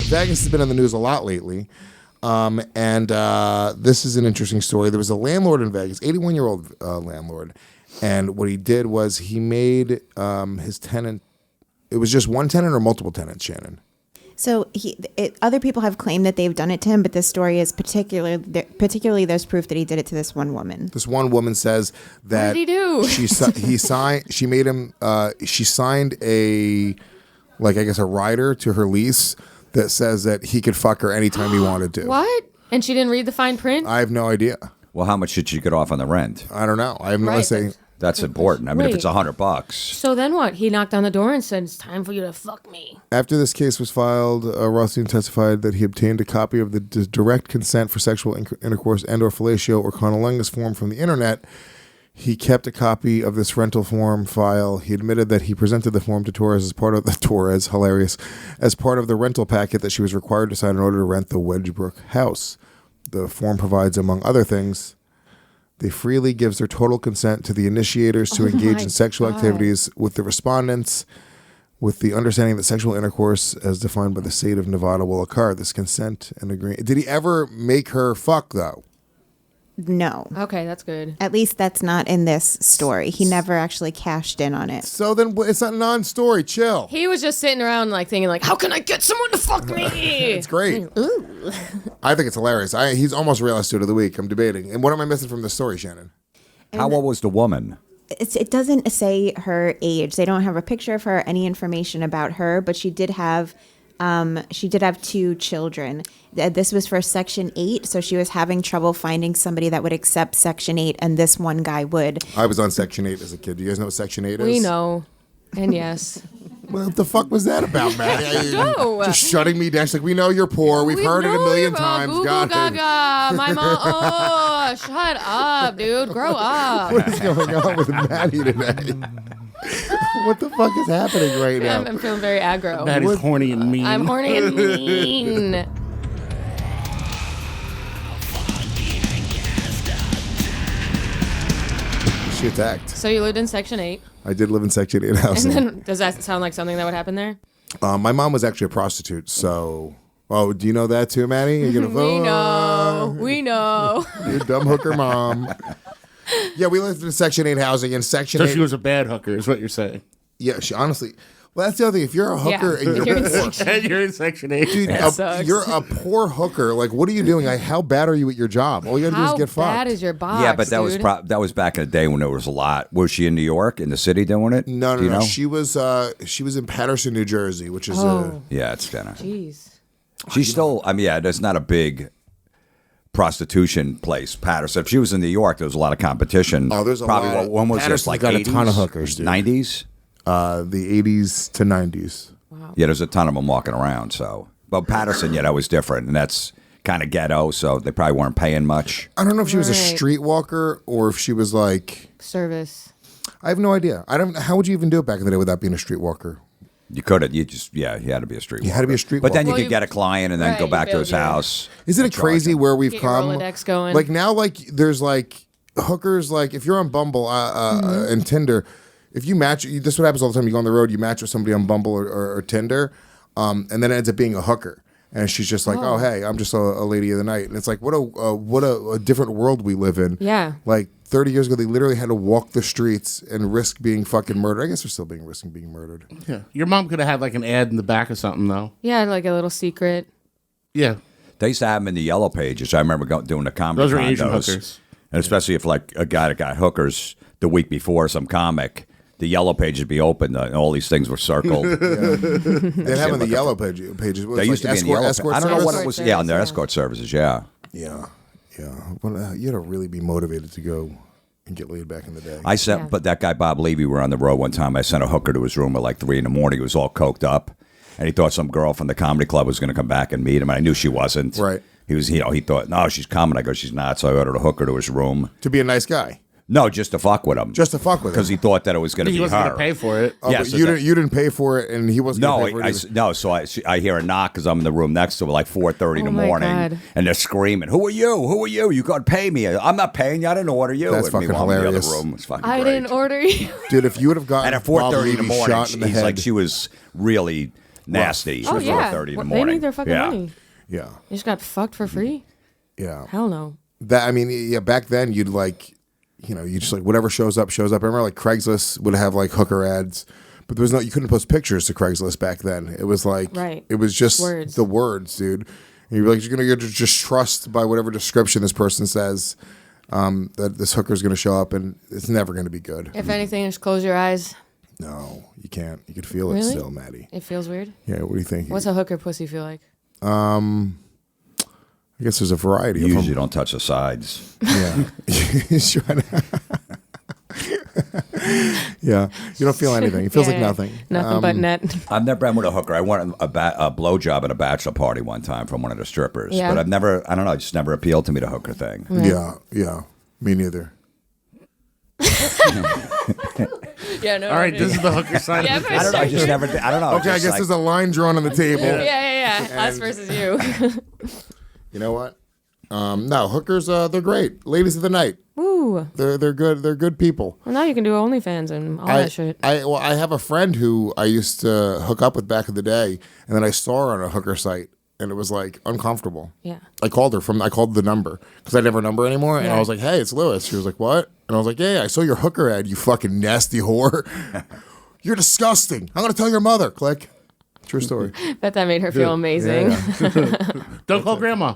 Vegas has been in the news a lot lately. And this is an interesting story. There was a landlord in Vegas, 81-year-old landlord. And what he did was he made his tenant, it was just one tenant or multiple tenants, Shannon? So other people have claimed that they've done it to him, but this story is particularly there's proof that he did it to this one woman. This one woman says that what did he do? She signed a rider to her lease that says that he could fuck her anytime he wanted to. What? And she didn't read the fine print? I have no idea. Well, how much should she get off on the rent? I don't know. I have no idea. That's important. I mean, if it's Wait. $100. So then what? He knocked on the door and said, it's time for you to fuck me. After this case was filed, Rothstein testified that he obtained a copy of the direct consent for sexual intercourse and or fellatio or cunnilingus form from the internet. He kept a copy of this rental form file. He admitted that he presented the form to Torres as part of the rental packet that she was required to sign in order to rent the Wedgebrook house. The form provides, among other things, they freely gives their total consent to the initiators to engage in sexual activities with the respondents, with the understanding that sexual intercourse, as defined by the state of Nevada, will occur. This consent and agreement. Did he ever make her fuck, though? No. Okay, that's good. At least that's not in this story. He never actually cashed in on it. So then it's a non-story. Chill. He was just sitting around like thinking like, how can I get someone to fuck me? It's great. Ooh. I think it's hilarious. He's almost Real Estate of the Week. I'm debating. And what am I missing from the story, Shannon? How old was the woman? It doesn't say her age. They don't have a picture of her, any information about her, but she did have 2 children. This was for Section 8, so she was having trouble finding somebody that would accept Section 8, and this one guy would. I was on Section 8 as a kid. Do you guys know what Section 8 is? We know. And yes. What the fuck was that about, Maddie? No. Just shutting me down. She's like, we know you're poor. We've heard it a million times. Goo God. gaga. My mom. Oh, shut up, dude. Grow up. What is going on with Maddie today? What the fuck is happening right now? I'm feeling very aggro. Maddie's horny and mean. I'm horny and mean. She attacked. So you lived in Section 8. I did live in Section 8 house. And then, does that sound like something that would happen there? My mom was actually a prostitute, so... Oh, do you know that too, Maddie? You're gonna vote. We know. You're a dumb hooker mom. Yeah, we lived in Section 8 housing, and Section 8... So she was a bad hooker, is what you're saying. Yeah, she honestly... Well, that's the other thing. If you're a hooker and you're poor... And you're in Section 8. Dude, you're a poor hooker. Like, what are you doing? Like, how bad are you at your job? All you gotta do is get fucked. How bad is your box, Yeah, but that dude? was back in the day when there was a lot. Was she in New York, in the city doing it? No. Do you know? She was in Patterson, New Jersey, which is... Yeah, it's kind of... Jeez. She's still... I mean, yeah, there's not a big prostitution place, Patterson. If she was in New York, there was a lot of competition. Oh, there's a Probably, lot. when was Patterson's this, like got 80s? a ton of hookers, dude. 90s? The 80s to 90s. Wow. Yeah, there's a ton of them walking around, so... But Patterson, yeah, that was different, and that's kind of ghetto, so they probably weren't paying much. I don't know if she was a Right. streetwalker or if she was like... Service. I have no idea. How would you even do it back in the day without being a streetwalker? You could have. You had to be a streetwalker. You had to be a streetwalker. But then you Well, could get a client and then right, go you back to build his your- house. Isn't it and charge crazy him. where we've Get your come? Rolodex going. Like now, like there's like hookers. Like if you're on Bumble and Tinder, if you match, this is what happens all the time. You go on the road, you match with somebody on Bumble or Tinder, and then it ends up being a hooker. And she's just like, oh, hey, I'm just a lady of the night. And it's like, what a different world we live in. Yeah. Like 30 years ago, they literally had to walk the streets and risk being fucking murdered. I guess they're still risking being murdered. Yeah. Your mom could have had like an ad in the back or something, though. Yeah, like a little secret. Yeah. They used to have them in the yellow pages. I remember doing the comedy Those are Asian condos. hookers. And especially if like a guy that got hookers the week before, some comic, the yellow page would be open and all these things were circled. They have in the yellow pages. They used to be in the yellow escort I don't know what service? it was. Escort Yeah, on their service, escort services, yeah. Yeah. Well, you had to really be motivated to go and get laid back in the day. I sent, but that guy Bob Levy, we were on the road one time. I sent a hooker to his room at like 3 a.m. He was all coked up, and he thought some girl from the comedy club was going to come back and meet him. I knew she wasn't. Right. He was, he thought, no, she's coming. I go, she's not. So I ordered a hooker to his room. To be a nice guy. No, just to fuck with him. Just to fuck with him. Because he thought that it was going to be He wasn't her. going to pay for it. Oh, Yeah, but so you that- didn't pay for it, and he wasn't No, going to pay for it either. no. So I hear a knock because I'm in the room next to her, like 4:30 in the Oh, my morning, God. and they're screaming, "Who are you? Who are you? You got to pay me. I'm not paying you. I didn't order you." That's And fucking meanwhile, I'm in hilarious. The other room. It's fucking I great. didn't order you. Dude, if you would have gotten And at Bob 4:30 in the Levy morning, shot in the he's head, like, she was really nasty. Oh at yeah. 4:30 in the Well, morning. they need their fucking yeah. money. Yeah. They just got fucked for free. Yeah. Hell no. That I mean, yeah. Back then, you'd like, you just like whatever shows up. I remember like Craigslist would have like hooker ads, but there was no. You couldn't post pictures to Craigslist back then. It was like, Right. It was just Words. the words, dude. And you're like, you're gonna just trust by whatever description this person says that this hooker's gonna show up, and it's never gonna be good. If anything, just close your eyes. No, you can't. You could feel it Really? still, Maddie. It feels weird. Yeah. What do you think? What's a hooker pussy feel like? I guess there's a variety You of usually them. don't touch the sides. Yeah. He's trying to- yeah. You don't feel anything. It feels like nothing. Nothing but net. I've never been with a hooker. I went a blowjob at a bachelor party one time from one of the strippers. Yeah. But I've never, I don't know, it just never appealed to me, the hooker thing. Yeah. Yeah. Me neither. Yeah, no. All right, this is the hooker side Yeah, of the for I don't know, I sure. just never, I don't know. Okay, I just guess like- there's a line drawn on the table. Yeah. Us versus you. You know what? No, hookers, they're great. Ladies of the night. Ooh. They're good. They're good people. Well, now you can do OnlyFans and all that shit. I have a friend who I used to hook up with back in the day, and then I saw her on a hooker site, and it was like uncomfortable. Yeah. I called the number because I didn't have her number anymore, and I Yeah. was like, "Hey, it's Lewis." She was like, "What?" And I was like, "Yeah, I saw your hooker ad. You fucking nasty whore. You're disgusting. I'm gonna tell your mother." Click. True story. Bet that made her feel amazing. Yeah. Don't call grandma.